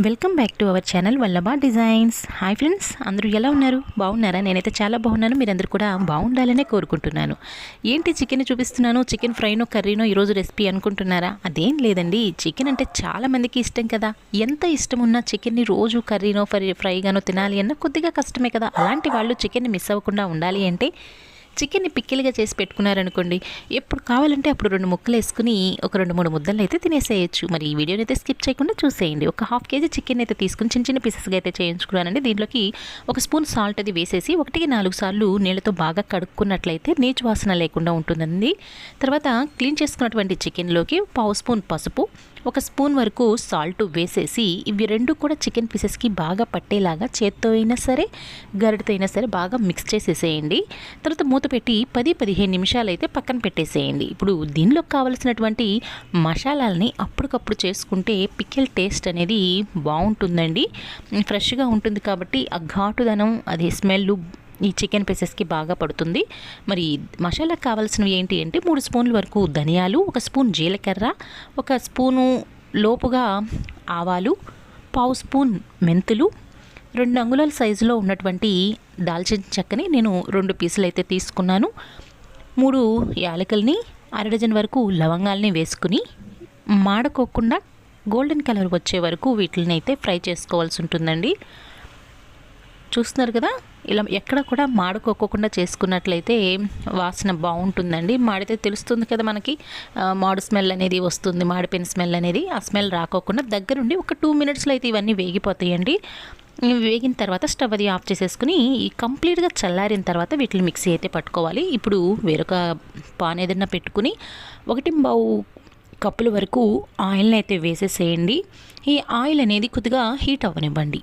Welcome back to our channel Vallabha designs. Hi friends, అందరూ ఎలా ఉన్నారు? బాగున్నారా? నేనైతే చాలా బాగున్నాను. మీరందరూ కూడా బాగుండాలనే కోరుకుంటున్నాను. ఏంటి చికెన్ చూపిస్తున్నాను, చికెన్ ఫ్రైనో కర్రీనో ఈరోజు రెసిపీ అనుకుంటున్నారా? అదేం లేదండి. చికెన్ అంటే చాలా మందికి ఇష్టం కదా. ఎంత ఇష్టం ఉన్నా చికెన్ని రోజు కర్రీనో ఫ్రైగానో తినాలి అన్న కొద్దిగా కష్టమే కదా. అలాంటి వాళ్ళు చికెన్ని మిస్ అవ్వకుండా ఉండాలి అంటే చికెన్ని పిక్కిలుగా చేసి పెట్టుకున్నారనుకోండి, ఎప్పుడు కావాలంటే అప్పుడు 2 ముక్కలు వేసుకుని ఒక 2-3 ముద్దలు అయితే తినేసేయచ్చు. మరి ఈ వీడియోని అయితే స్కిప్ చేయకుండా చూసేయండి. ఒక ½ కేజీ చికెన్ అయితే తీసుకుని చిన్న చిన్న పీసెస్గా అయితే చేయించుకున్నానండి. దీంట్లోకి 1 స్పూన్ సాల్ట్ అది వేసేసి 1-4 సార్లు నీళ్ళతో బాగా కడుక్కున్నట్లయితే నీచు వాసన లేకుండా ఉంటుందండి. తర్వాత క్లీన్ చేసుకున్నటువంటి చికెన్లోకి 1/2 స్పూన్ పసుపు, 1 స్పూన్ వరకు సాల్ట్ వేసేసి ఇవి రెండు కూడా చికెన్ పీసెస్కి బాగా పట్టేలాగా చేత్తో అయినా సరే గరిటతో అయినా సరే బాగా మిక్స్ చేసేసేయండి. తర్వాత మూత పెట్టి 10-15 నిమిషాలు అయితే పక్కన పెట్టేసేయండి. ఇప్పుడు దీనిలో కావలసినటువంటి మసాలాలని అప్పటికప్పుడు చేసుకుంటే పికిల్ టేస్ట్ అనేది బాగుంటుందండి. ఫ్రెష్గా ఉంటుంది కాబట్టి ఆ ఘాటుదనం అది స్మెల్ ఈ చికెన్ పీసెస్కి బాగా పడుతుంది. మరి మసాలాకు కావాల్సినవి ఏంటి అంటే 3 స్పూన్ల వరకు ధనియాలు, 1 స్పూన్ జీలకర్ర, 1 స్పూను లోపుగా ఆవాలు, 1/2 స్పూన్ మెంతులు, 2 అంగుళాల సైజులో ఉన్నటువంటి దాల్చిన చెక్కని నేను 2 పీసులు అయితే తీసుకున్నాను. 3 యాలకుల్ని, 1/2 డజన్ వరకు లవంగాల్ని వేసుకుని మాడకోకుండా గోల్డెన్ కలర్ వచ్చే వరకు వీటిని అయితే ఫ్రై చేసుకోవాల్సి ఉంటుందండి. చూస్తున్నారు కదా, ఇలా ఎక్కడ కూడా మాడుకోకుండా చేసుకున్నట్లయితే వాసన బాగుంటుందండి. మాడితే తెలుస్తుంది కదా మనకి, మాడు స్మెల్ అనేది వస్తుంది, మాడిపోయిన స్మెల్ అనేది. ఆ స్మెల్ రాకోకుండా దగ్గరుండి ఒక 2 మినిట్స్లో అయితే ఇవన్నీ వేగిపోతాయండి. వేగిన తర్వాత స్టవ్ అది ఆఫ్ చేసేసుకుని కంప్లీట్గా చల్లారిన తర్వాత వీటిని మిక్సీ అయితే పట్టుకోవాలి. ఇప్పుడు వేరొక పాన్ ఏదైనా పెట్టుకుని 1.5 కప్పుల వరకు ఆయిల్ని అయితే వేసేసేయండి. ఈ ఆయిల్ అనేది కొద్దిగా హీట్ అవ్వనివ్వండి.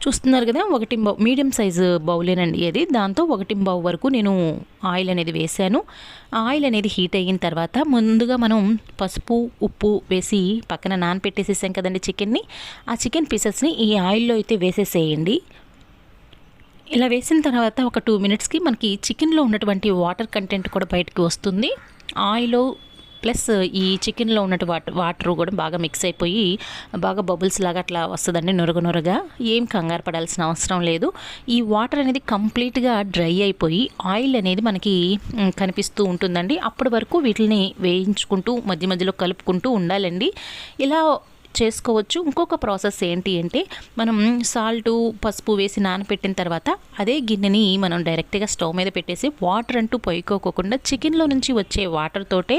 చూస్తున్నారు కదా, 1 మీడియం సైజు బౌలేనండి అది. దాంతో 1.5 వరకు నేను ఆయిల్ అనేది వేసాను. ఆయిల్ అనేది హీట్ అయిన తర్వాత ముందుగా మనం పసుపు, ఉప్పు వేసి పక్కన నానపెట్టేసేసాం కదండి చికెన్ని. ఆ చికెన్ పీసెస్ని ఈ ఆయిల్లో అయితే వేసేసేయండి. ఇలా వేసిన తర్వాత ఒక 2 మినిట్స్కి మనకి చికెన్లో ఉన్నటువంటి వాటర్ కంటెంట్ కూడా బయటకు వస్తుంది. ఆయిల్ ప్లస్ ఈ చికెన్లో ఉన్నటువంటి వాటర్ కూడా బాగా మిక్స్ అయిపోయి బాగా బబుల్స్ లాగా అట్లా వస్తుందండి, నొరగ. ఏం కంగారు పడాల్సిన అవసరం లేదు. ఈ వాటర్ అనేది కంప్లీట్గా డ్రై అయిపోయి ఆయిల్ అనేది మనకి కనిపిస్తూ ఉంటుందండి. అప్పటి వరకు వీటిని వేయించుకుంటూ మధ్య మధ్యలో కలుపుకుంటూ ఉండాలండి. ఇలా చేసుకోవచ్చు. ఇంకొక ప్రాసెస్ ఏంటి అంటే మనం సాల్టు, పసుపు వేసి నానపెట్టిన తర్వాత అదే గిన్నెని మనం డైరెక్ట్గా స్టవ్ మీద పెట్టేసి వాటర్ అంటూ పొయ్యికోకుండా చికెన్లో నుంచి వచ్చే వాటర్ తోటే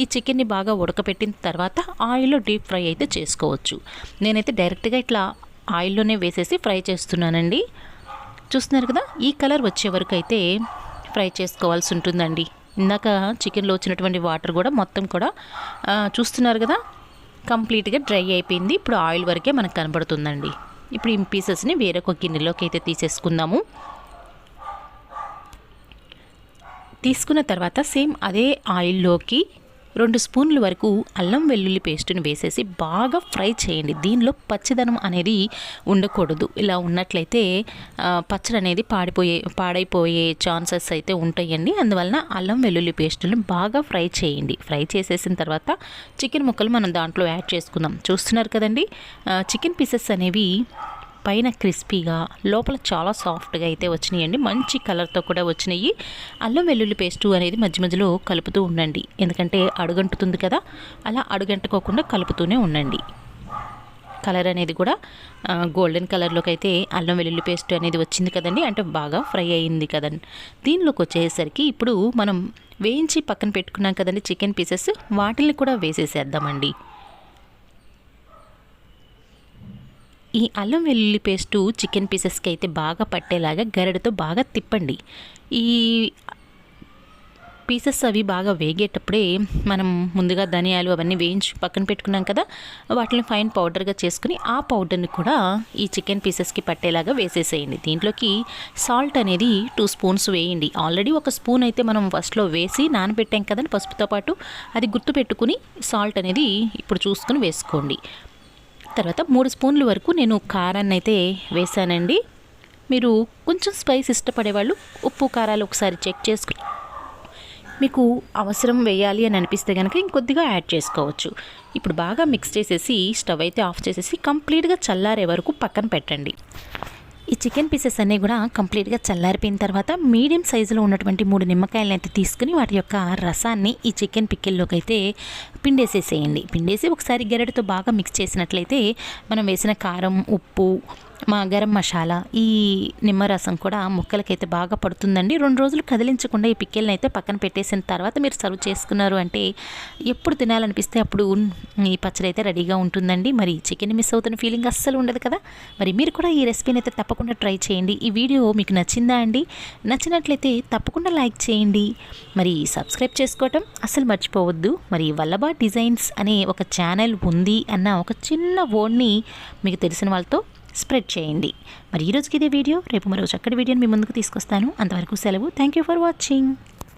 ఈ చికెన్ని బాగా ఉడకపెట్టిన తర్వాత ఆయిల్లో డీప్ ఫ్రై అయితే చేసుకోవచ్చు. నేనైతే డైరెక్ట్గా ఇట్లా ఆయిల్లోనే వేసేసి ఫ్రై చేస్తున్నానండి. చూస్తున్నారు కదా, ఈ కలర్ వచ్చే వరకు అయితే ఫ్రై చేసుకోవాల్సి ఉంటుందండి. ఇందాక చికెన్లో వచ్చినటువంటి వాటర్ కూడా మొత్తం కూడా చూస్తున్నారు కదా, కంప్లీట్గా డ్రై అయిపోయింది. ఇప్పుడు ఆయిల్ వరకే మనకు కనబడుతుందండి. ఇప్పుడు ఈ పీసెస్ని వేరొక గిన్నెలోకి అయితే తీసేసుకుందాము. తీసుకున్న తర్వాత సేమ్ అదే ఆయిల్లోకి 2 స్పూన్ల వరకు అల్లం వెల్లుల్లి పేస్టుని వేసేసి బాగా ఫ్రై చేయండి. దీనిలో పచ్చిదనం అనేది ఉండకూడదు. ఇలా ఉన్నట్లయితే పచ్చడి అనేది పాడైపోయే ఛాన్సెస్ అయితే ఉంటాయండి. అందువలన అల్లం వెల్లుల్లి పేస్టుని బాగా ఫ్రై చేయండి. ఫ్రై చేసేసిన తర్వాత చికెన్ ముక్కలు మనం దాంట్లో యాడ్ చేసుకుందాం. చూస్తున్నారు కదండి, చికెన్ పీసెస్ అనేవి పైన క్రిస్పీగా లోపల చాలా సాఫ్ట్గా అయితే వచ్చినాయండి. మంచి కలర్తో కూడా వచ్చినాయి. అల్లం వెల్లుల్లి పేస్టు అనేది మధ్య మధ్యలో కలుపుతూ ఉండండి, ఎందుకంటే అడుగంటుతుంది కదా. అలా అడుగంటుకోకుండా కలుపుతూనే ఉండండి. కలర్ అనేది కూడా గోల్డెన్ కలర్లోకి అయితే అల్లం వెల్లుల్లి పేస్ట్ అనేది వచ్చింది కదండి, అంటే బాగా ఫ్రై అయింది కదండి. దీనిలోకి వచ్చేసరికి ఇప్పుడు మనం వేయించి పక్కన పెట్టుకున్నాం కదండి చికెన్ పీసెస్, వాటిని కూడా వేసేసేద్దామండి. ఈ అల్లం వెల్లుల్లి పేస్టు చికెన్ పీసెస్కి అయితే బాగా పట్టేలాగా గరిటతో బాగా తిప్పండి. ఈ పీసెస్ అవి బాగా వేగేటప్పుడే మనం ముందుగా ధనియాలు అవన్నీ వేయించి పక్కన పెట్టుకున్నాం కదా, వాటిని ఫైన్ పౌడర్గా చేసుకుని ఆ పౌడర్ని కూడా ఈ చికెన్ పీసెస్కి పట్టేలాగా వేసేసేయండి. దీంట్లోకి సాల్ట్ అనేది 2 స్పూన్స్ వేయండి. ఆల్రెడీ 1 స్పూన్ అయితే మనం ఫస్ట్లో వేసి నానబెట్టాం కదండి పసుపుతో పాటు, అది గుర్తు పెట్టుకుని సాల్ట్ అనేది ఇప్పుడు చూసుకుని వేసుకోండి. తర్వాత 3 స్పూన్ల వరకు నేను కారాన్ని అయితే వేసానండి. మీరు కొంచెం స్పైస్ ఇష్టపడేవాళ్ళు ఉప్పు కారాలు ఒకసారి చెక్ చేసుకుని మీకు అవసరం వేయాలి అని అనిపిస్తే కనుక ఇంకొద్దిగా యాడ్ చేసుకోవచ్చు. ఇప్పుడు బాగా మిక్స్ చేసేసి స్టవ్ అయితే ఆఫ్ చేసేసి కంప్లీట్గా చల్లారే వరకు పక్కన పెట్టండి. ఈ చికెన్ పీసెస్ అన్నీ కూడా కంప్లీట్గా చల్లారిపోయిన తర్వాత మీడియం సైజులో ఉన్నటువంటి 3 నిమ్మకాయలను అయితే తీసుకుని వాటి యొక్క రసాన్ని ఈ చికెన్ పిక్కిల్లోకి అయితే పిండేసేసేయండి. పిండేసి ఒకసారి గెరటితో బాగా మిక్స్ చేసినట్లయితే మనం వేసిన కారం, ఉప్పు, గరం మసాలా, ఈ నిమ్మరసం కూడా ముక్కలకైతే బాగా పడుతుందండి. 2 రోజులు కదిలించకుండా ఈ పిక్కిల్ని అయితే పక్కన పెట్టేసిన తర్వాత మీరు సర్వ్ చేసుకున్నారు అంటే ఎప్పుడు తినాలనిపిస్తే అప్పుడు ఈ పచ్చడి అయితే రెడీగా ఉంటుందండి. మరి చికెన్ మిస్ అవుతున్న ఫీలింగ్ అస్సలు ఉండదు కదా. మరి మీరు కూడా ఈ రెసిపీని అయితే తప్పకుండా ట్రై చేయండి. ఈ వీడియో మీకు నచ్చిందా అండి? నచ్చినట్లయితే తప్పకుండా లైక్ చేయండి. మరి సబ్స్క్రైబ్ చేసుకోవటం అస్సలు మర్చిపోవద్దు. మరి వల్లభా డిజైన్స్ అనే ఒక ఛానల్ ఉంది అన్న ఒక చిన్న వర్డ్ని మీకు తెలిసిన వాళ్ళతో స్ప్రెడ్ చేయండి. మరి ఈరోజుకి ఇదే వీడియో, రేపు మరో చక్కటి వీడియోని మీ ముందుకు తీసుకొస్తాను. అంతవరకు సెలవు. Thank you for watching.